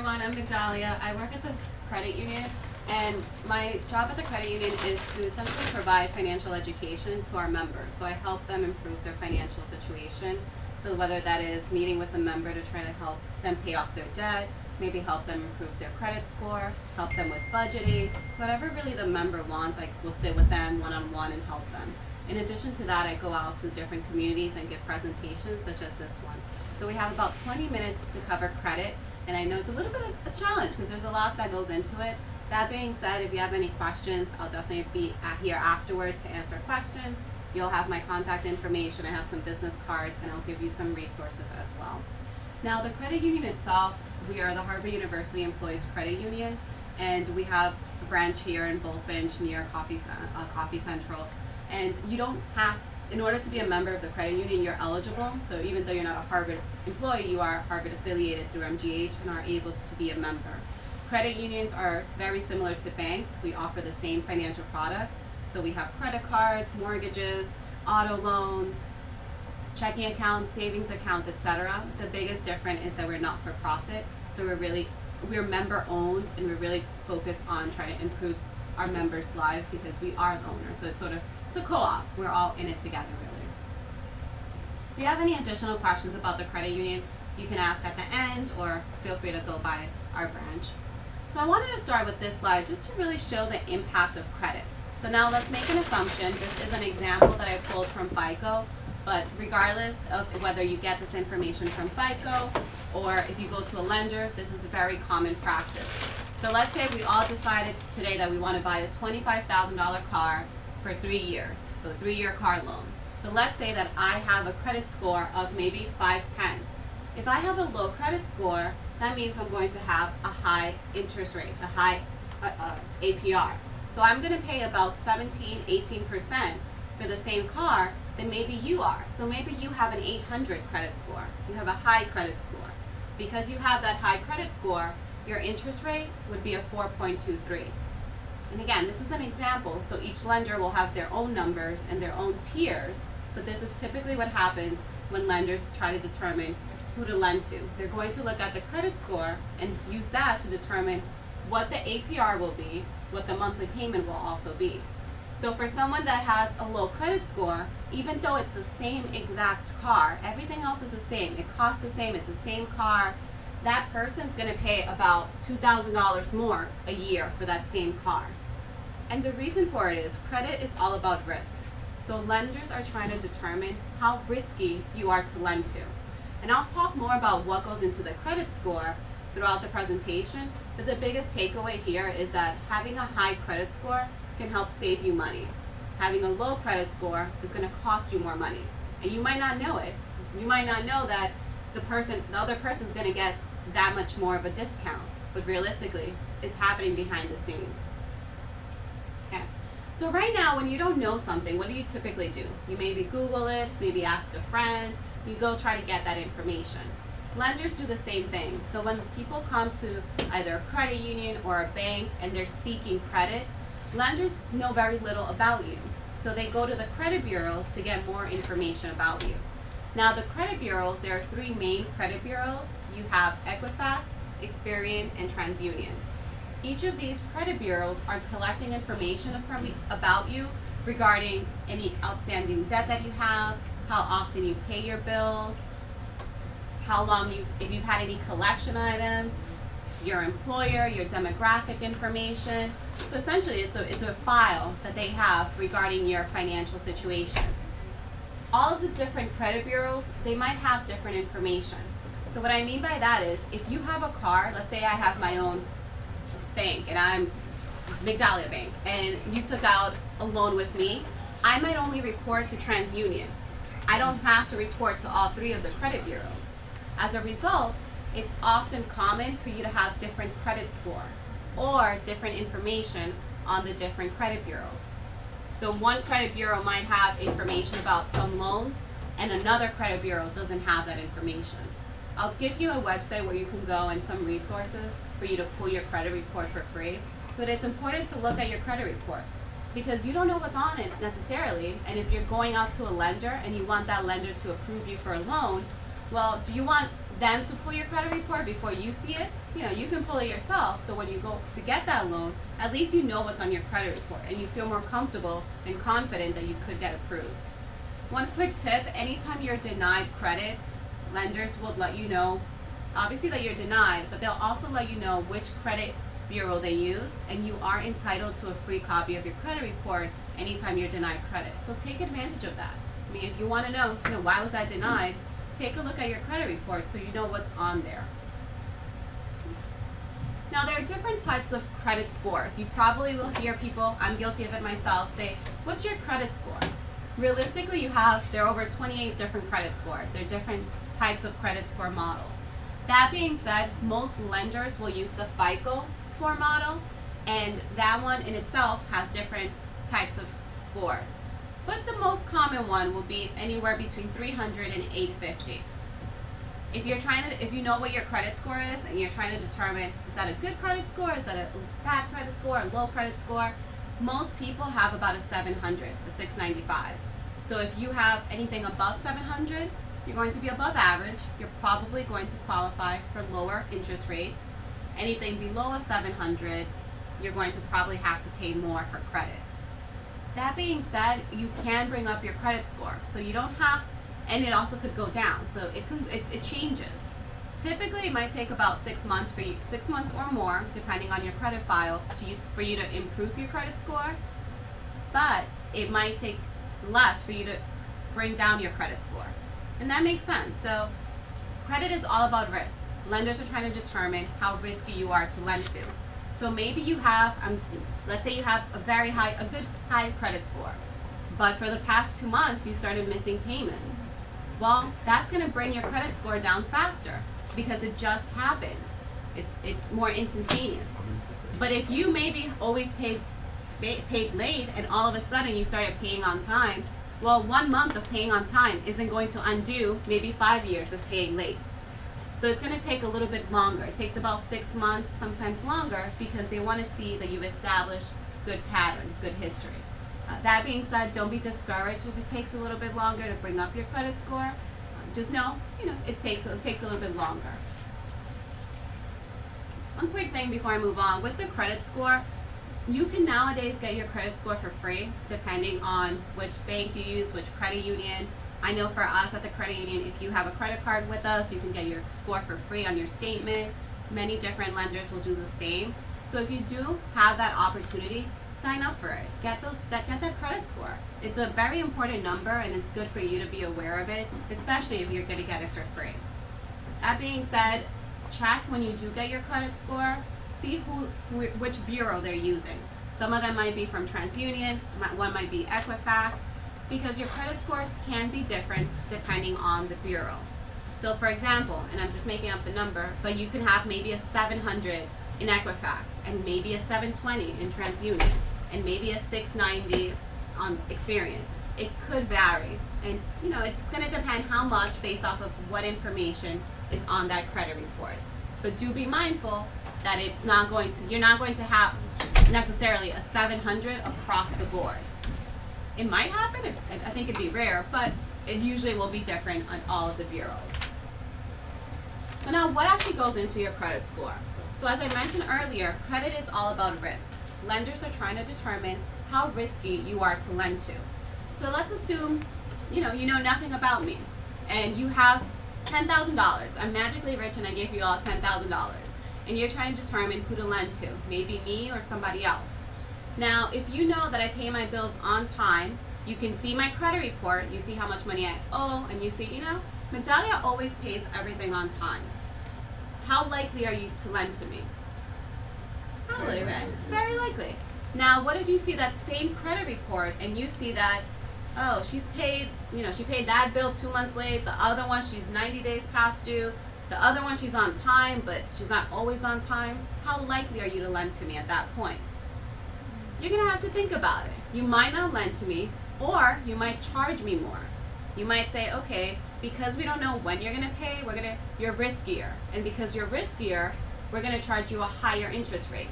everyone, I'm Migdalia. I work at the credit union, and my job at the credit union is to essentially provide financial education to our members. So I help them improve their financial situation. So whether that is meeting with a member to try to help them pay off their debt, maybe help them improve their credit score, help them with budgeting, whatever really the member wants, I will sit with them one-on-one and help them. In addition to that, I go out to different communities and give presentations such as this one. So we have about 20 minutes to cover credit, and I know it's a little bit of a challenge because there's a lot that goes into it. That being said, if you have any questions, I'll definitely be here afterwards to answer questions. You'll have my contact information. I have some business cards, and I'll give you some resources as well. Now, the credit union itself, we are the Harvard University Employees Credit Union, and we have a branch here in Bullfinch near Coffee Central. And you don't have, in order to be a member of the credit union, you're eligible. So even though you're not a Harvard employee, you are Harvard affiliated through MGH and are able to be a member. Credit unions are very similar to banks. We offer the same financial products. So we have credit cards, mortgages, auto loans, checking accounts, savings accounts, etc. The biggest difference is that we're not for profit. So we're member owned, and we're really focused on trying to improve our members' lives because we are the owners. So it's a co-op. We're all in it together, really. If you have any additional questions about the credit union, you can ask at the end, or feel free to go by our branch. So I wanted to start with this slide just to really show the impact of credit. So now let's make an assumption. This is an example that I pulled from FICO, but regardless of whether you get this information from FICO or if you go to a lender, this is a very common practice. So let's say we all decided today that we want to buy a $25,000 car for 3 years, so a 3-year car loan. But let's say that I have a credit score of maybe 510. If I have a low credit score, that means I'm going to have a high interest rate, a high APR. So I'm going to pay about 17–18% for the same car than maybe you are. So maybe you have an 800 credit score. You have a high credit score. Because you have that high credit score, your interest rate would be a 4.23. And again, this is an example, so each lender will have their own numbers and their own tiers, but this is typically what happens when lenders try to determine who to lend to. They're going to look at the credit score and use that to determine what the APR will be, what the monthly payment will also be. So for someone that has a low credit score, even though it's the same exact car, everything else is the same, it costs the same, it's the same car, that person's going to pay about $2,000 more a year for that same car. And the reason for it is credit is all about risk. So lenders are trying to determine how risky you are to lend to. And I'll talk more about what goes into the credit score throughout the presentation, but the biggest takeaway here is that having a high credit score can help save you money. Having a low credit score is going to cost you more money. And you might not know it. You might not know that the other person's going to get that much more of a discount, but realistically, it's happening behind the scene. Okay. So right now, when you don't know something, what do you typically do? You maybe Google it, maybe ask a friend, you go try to get that information. Lenders do the same thing. So when people come to either a credit union or a bank and they're seeking credit, lenders know very little about you. So they go to the credit bureaus to get more information about you. Now the credit bureaus, there are 3 main credit bureaus. You have Equifax, Experian, and TransUnion. Each of these credit bureaus are collecting information about you regarding any outstanding debt that you have, how often you pay your bills, how long if you've had any collection items, your employer, your demographic information. So essentially it's a file that they have regarding your financial situation. All of the different credit bureaus, they might have different information. So what I mean by that is, if you have a car, let's say I have my own bank and I'm Migdalia Bank, and you took out a loan with me, I might only report to TransUnion. I don't have to report to all 3 of the credit bureaus. As a result, it's often common for you to have different credit scores or different information on the different credit bureaus. So one credit bureau might have information about some loans and another credit bureau doesn't have that information. I'll give you a website where you can go and some resources for you to pull your credit report for free, but it's important to look at your credit report because you don't know what's on it necessarily, and if you're going out to a lender and you want that lender to approve you for a loan, well, do you want them to pull your credit report before you see it. You can pull it yourself, so when you go to get that loan, at least you know what's on your credit report and you feel more comfortable and confident that you could get approved. One quick tip, anytime you're denied credit, lenders will let you know, obviously, that you're denied, but they'll also let you know which credit bureau they use, and you are entitled to a free copy of your credit report anytime you're denied credit. So take advantage of that. I mean, if you want to know, why was I denied, take a look at your credit report so you know what's on there. Now, there are different types of credit scores. You probably will hear people, I'm guilty of it myself, say, what's your credit score? Realistically, there are over 28 different credit scores. There are different types of credit score models. That being said, most lenders will use the FICO score model, and that one in itself has different types of scores. But the most common one will be anywhere between 300 and 850. If you know what your credit score is and you're trying to determine, is that a good credit score, is that a bad credit score, a low credit score, most people have about a 700 to 695. So if you have anything above 700, you're going to be above average. You're probably going to qualify for lower interest rates. Anything below a 700, you're going to probably have to pay more for credit. That being said, you can bring up your credit score. So you don't have, and it also could go down. So it changes. Typically, it might take about 6 months for you, 6 months or more, depending on your credit file, for you to improve your credit score. But it might take less for you to bring down your credit score. And that makes sense. So credit is all about risk. Lenders are trying to determine how risky you are to lend to. So maybe you have, let's say you have a good high credit score, but for the past 2 months you started missing payments. Well, that's going to bring your credit score down faster because it just happened. It's more instantaneous. But if you maybe always paid late and all of a sudden you started paying on time, well, 1 month of paying on time isn't going to undo maybe 5 years of paying late. So it's going to take a little bit longer. It takes about 6 months, sometimes longer, because they want to see that you've established good pattern, good history. That being said, don't be discouraged if it takes a little bit longer to bring up your credit score. Just know, it takes a little bit longer. One quick thing before I move on, with the credit score, you can nowadays get your credit score for free depending on which bank you use, which credit union. I know for us at the credit union, if you have a credit card with us, you can get your score for free on your statement. Many different lenders will do the same. So if you do have that opportunity, sign up for it. Get that credit score. It's a very important number, and it's good for you to be aware of it, especially if you're going to get it for free. That being said, check when you do get your credit score. See which bureau they're using. Some of them might be from TransUnion, one might be Equifax, because your credit scores can be different depending on the bureau. So for example, and I'm just making up the number, but you can have maybe a 700 in Equifax, and maybe a 720 in TransUnion, and maybe a 690 on Experian. It could vary, and it's going to depend how much based off of what information is on that credit report. But do be mindful that you're not going to have necessarily a 700 across the board. It might happen, I think it'd be rare, but it usually will be different on all of the bureaus. So now, what actually goes into your credit score? So as I mentioned earlier, credit is all about risk. Lenders are trying to determine how risky you are to lend to. So let's assume, you know nothing about me, and you have $10,000. I'm magically rich and I gave you all $10,000. And you're trying to determine who to lend to, maybe me or somebody else. Now, if you know that I pay my bills on time, you can see my credit report, you see how much money I owe, and you see, Medallia always pays everything on time. How likely are you to lend to me? Probably, right? Very likely. Now, what if you see that same credit report and you see that, oh, she's paid, she paid that bill 2 months late, the other one she's 90 days past due, the other one she's on time, but she's not always on time. How likely are you to lend to me at that point? You're going to have to think about it. You might not lend to me, or you might charge me more. You might say, okay, because we don't know when you're going to pay, you're riskier. And because you're riskier, we're going to charge you a higher interest rate.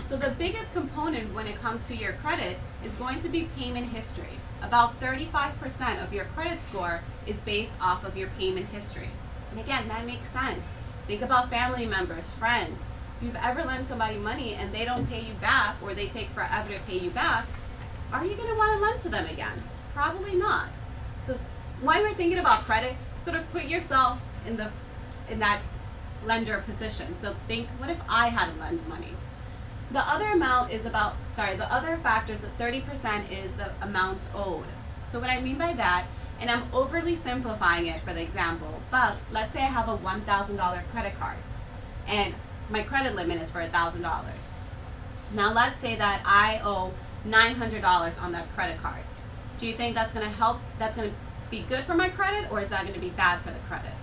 So the biggest component when it comes to your credit is going to be payment history. About 35% of your credit score is based off of your payment history. And again, that makes sense. Think about family members, friends. If you've ever lent somebody money and they don't pay you back, or they take forever to pay you back, are you going to want to lend to them again? Probably not. So when we're thinking about credit, sort of put yourself in that lender position. So think, what if I had to lend money? The other amount is the other factors of 30% is the amount owed. So what I mean by that, and I'm overly simplifying it for the example, but let's say I have a $1,000 credit card and my credit limit is for $1,000. Now let's say that I owe $900 on that credit card. Do you think that's going to be good for my credit, or is that going to be bad for the credit?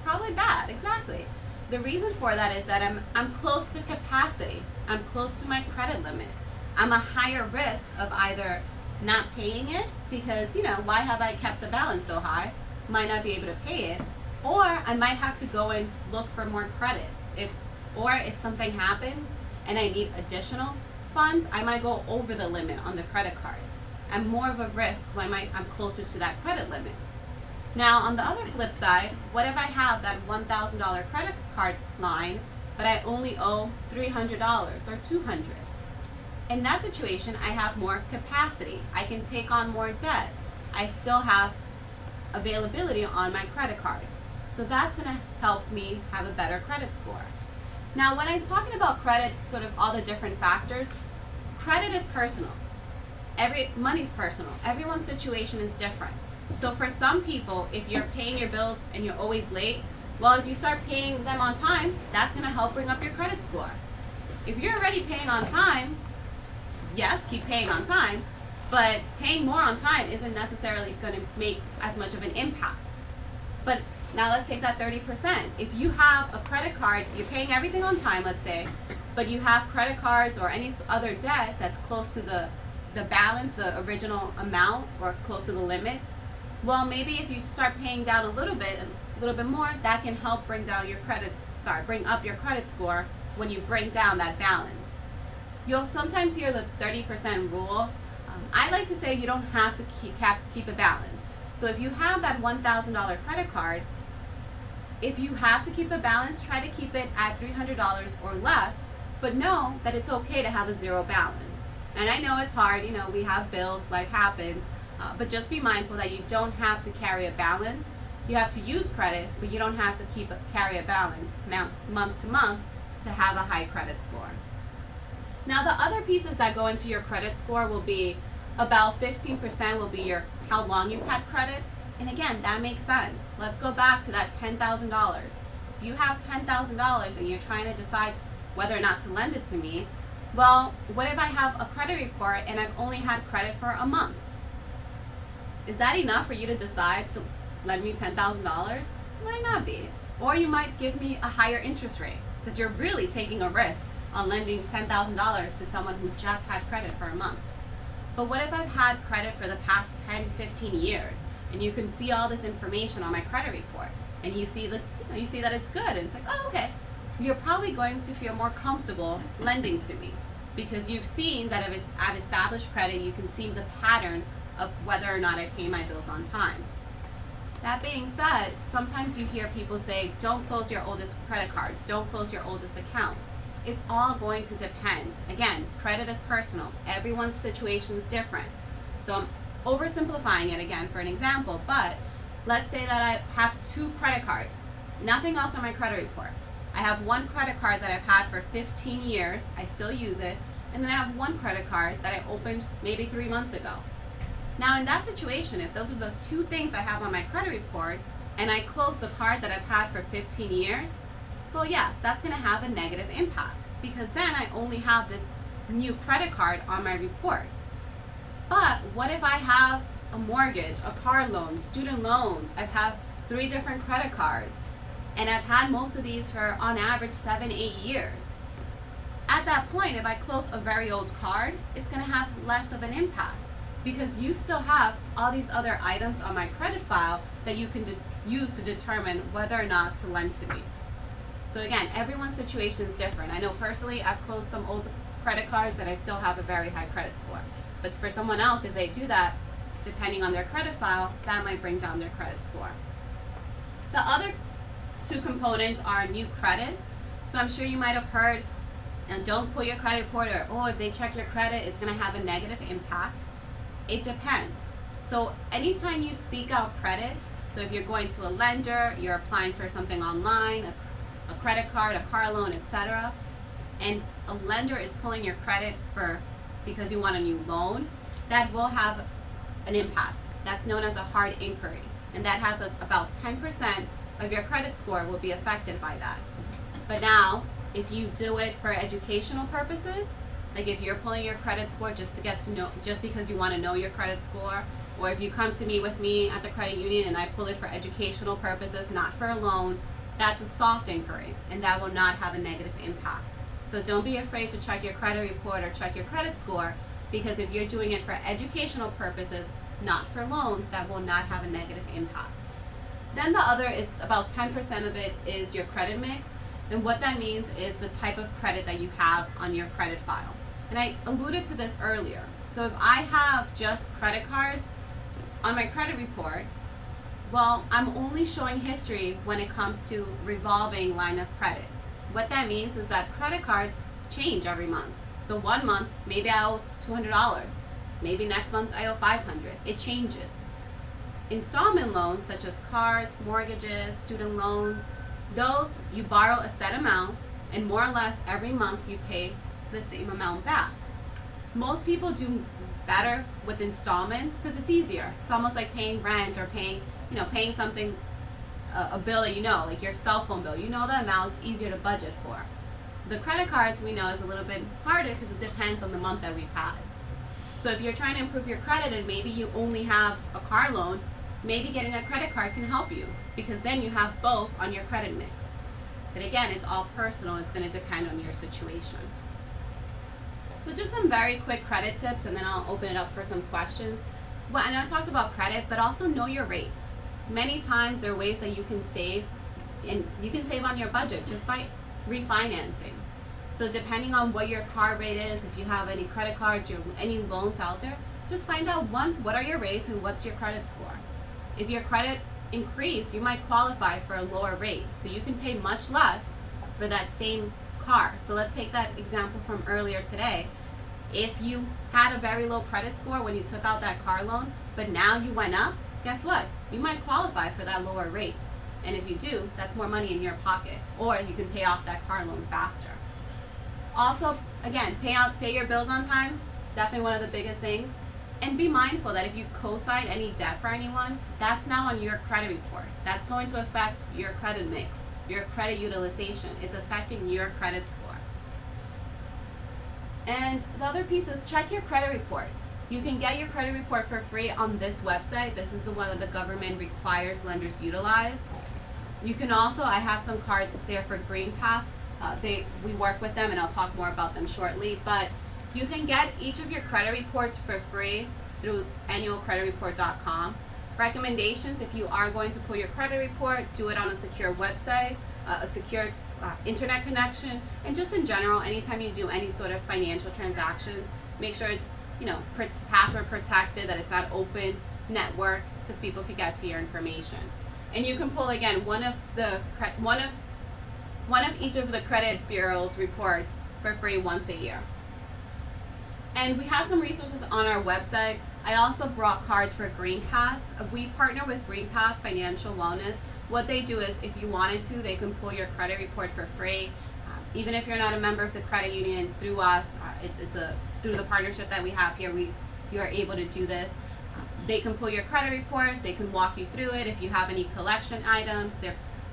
Probably bad, exactly. The reason for that is that I'm close to capacity. I'm close to my credit limit. I'm a higher risk of either not paying it because, why have I kept the balance so high? Might not be able to pay it. Or I might have to go and look for more credit. If something happens and I need additional funds, I might go over the limit on the credit card. I'm more of a risk when I'm closer to that credit limit. Now, on the other flip side, what if I have that $1,000 credit card line, but I only owe $300 or $200? In that situation, I have more capacity. I can take on more debt. I still have availability on my credit card. So that's going to help me have a better credit score. Now, when I'm talking about credit, sort of all the different factors, credit is personal. Money's personal. Everyone's situation is different. So for some people, if you're paying your bills and you're always late, well, if you start paying them on time, that's going to help bring up your credit score. If you're already paying on time, yes, keep paying on time, but paying more on time isn't necessarily going to make as much of an impact. But now let's take that 30%. If you have a credit card, you're paying everything on time, let's say, but you have credit cards or any other debt that's close to the balance, the original amount, or close to the limit, well, maybe if you start paying down a little bit more, that can help bring up your credit score when you bring down that balance. You'll sometimes hear the 30% rule. I like to say you don't have to keep a balance. So if you have that $1,000 credit card, if you have to keep a balance, try to keep it at $300 or less, but know that it's okay to have a zero balance. And I know it's hard, we have bills, life happens, but just be mindful that you don't have to carry a balance. You have to use credit, but you don't have to carry a balance month to month to have a high credit score. Now, the other pieces that go into your credit score will be about 15% will be how long you've had credit. And again, that makes sense. Let's go back to that $10,000. If you have $10,000 and you're trying to decide whether or not to lend it to me, well, what if I have a credit report and I've only had credit for a month? Is that enough for you to decide to lend me $10,000? Might not be. Or you might give me a higher interest rate because you're really taking a risk on lending $10,000 to someone who just had credit for a month. But what if I've had credit for the past 10, 15 years and you can see all this information on my credit report and you see that it's good and it's like, oh, okay. You're probably going to feel more comfortable lending to me because you've seen that if I've established credit, you can see the pattern of whether or not I pay my bills on time. That being said, sometimes you hear people say, don't close your oldest credit cards, don't close your oldest accounts. It's all going to depend. Again, credit is personal. Everyone's situation is different. So I'm oversimplifying it again for an example, but let's say that I have 2 credit cards, nothing else on my credit report. I have one credit card that I've had for 15 years, I still use it, and then I have one credit card that I opened maybe 3 months ago. Now in that situation, if those are the 2 things I have on my credit report, and I close the card that I've had for 15 years, well, yes, that's going to have a negative impact because then I only have this new credit card on my report. But what if I have a mortgage, a car loan, student loans? I've had 3 different credit cards and I've had most of these for on average 7, 8 years. At that point, if I close a very old card, it's going to have less of an impact because you still have all these other items on my credit file that you can use to determine whether or not to lend to me. So again, everyone's situation is different. I know personally I've closed some old credit cards and I still have a very high credit score. But for someone else, if they do that, depending on their credit file, that might bring down their credit score. The other two components are new credit. So I'm sure you might have heard, and don't pull your credit report, or oh, if they check your credit, it's going to have a negative impact. It depends. So anytime you seek out credit, so if you're going to a lender, you're applying for something online, a credit card, a car loan, etc., and a lender is pulling your credit because you want a new loan, that will have an impact. That's known as a hard inquiry, and that has about 10% of your credit score will be affected by that. But now, if you do it for educational purposes, like if you're pulling your credit score just to get to know, just because you want to know your credit score, or if you come to meet with me at the credit union and I pull it for educational purposes, not for a loan, that's a soft inquiry, and that will not have a negative impact. So don't be afraid to check your credit report or check your credit score, because if you're doing it for educational purposes, not for loans, that will not have a negative impact. Then the other is about 10% of it is your credit mix, and what that means is the type of credit that you have on your credit file. And I alluded to this earlier. So if I have just credit cards on my credit report, well, I'm only showing history when it comes to revolving line of credit. What that means is that credit cards change every month. So one month, maybe I owe $200. Maybe next month I owe $500. It changes. Installment loans, such as cars, mortgages, student loans, those you borrow a set amount, and more or less every month you pay the same amount back. Most people do better with installments because it's easier. It's almost like paying rent or paying something, a bill that like your cell phone bill. You know the amount, it's easier to budget for. The credit cards we know is a little bit harder because it depends on the month that we've had. So if you're trying to improve your credit and maybe you only have a car loan, maybe getting a credit card can help you, because then you have both on your credit mix. But again, it's all personal. It's going to depend on your situation. So just some very quick credit tips, and then I'll open it up for some questions. Well, I know I talked about credit, but also know your rates. Many times there are ways that you can save, and you can save on your budget just by refinancing. So depending on what your car rate is, if you have any credit cards, any loans out there, just find out, one, what are your rates and what's your credit score. If your credit increase, you might qualify for a lower rate, so you can pay much less for that same car. So let's take that example from earlier today. If you had a very low credit score when you took out that car loan, but now you went up, guess what? You might qualify for that lower rate. And if you do, that's more money in your pocket, or you can pay off that car loan faster. Also, again, pay your bills on time, definitely one of the biggest things. And be mindful that if you co-sign any debt for anyone, that's now on your credit report. That's going to affect your credit mix, your credit utilization. It's affecting your credit score. And the other piece is check your credit report. You can get your credit report for free on this website. This is the one that the government requires lenders utilize. You can also, I have some cards there for Green Path. We work with them, and I'll talk more about them shortly. But you can get each of your credit reports for free through annualcreditreport.com. Recommendations: if you are going to pull your credit report, do it on a secure website, a secure internet connection, and just in general, anytime you do any sort of financial transactions, make sure it's password protected, that it's not open network, because people could get to your information. And you can pull, again, one of each of the credit bureau's reports for free once a year. And we have some resources on our website. I also brought cards for Green Path. We partner with Green Path Financial Wellness. What they do is, if you wanted to, they can pull your credit report for free. Even if you're not a member of the credit union, through us, through the partnership that we have here, you are able to do this. They can pull your credit report. They can walk you through it. If you have any collection items,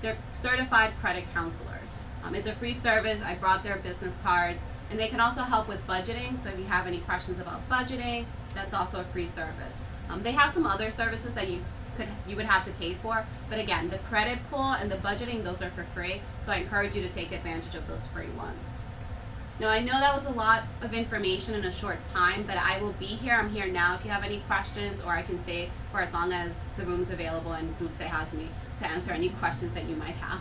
they're certified credit counselors. It's a free service. I brought their business cards. And they can also help with budgeting. So if you have any questions about budgeting, that's also a free service. They have some other services that you would have to pay for. But again, the credit pull and the budgeting, those are for free. So I encourage you to take advantage of those free ones. Now, I know that was a lot of information in a short time, but I will be here. I'm here now if you have any questions, or I can stay for as long as the room's available and Dulce has me to answer any questions that you might have.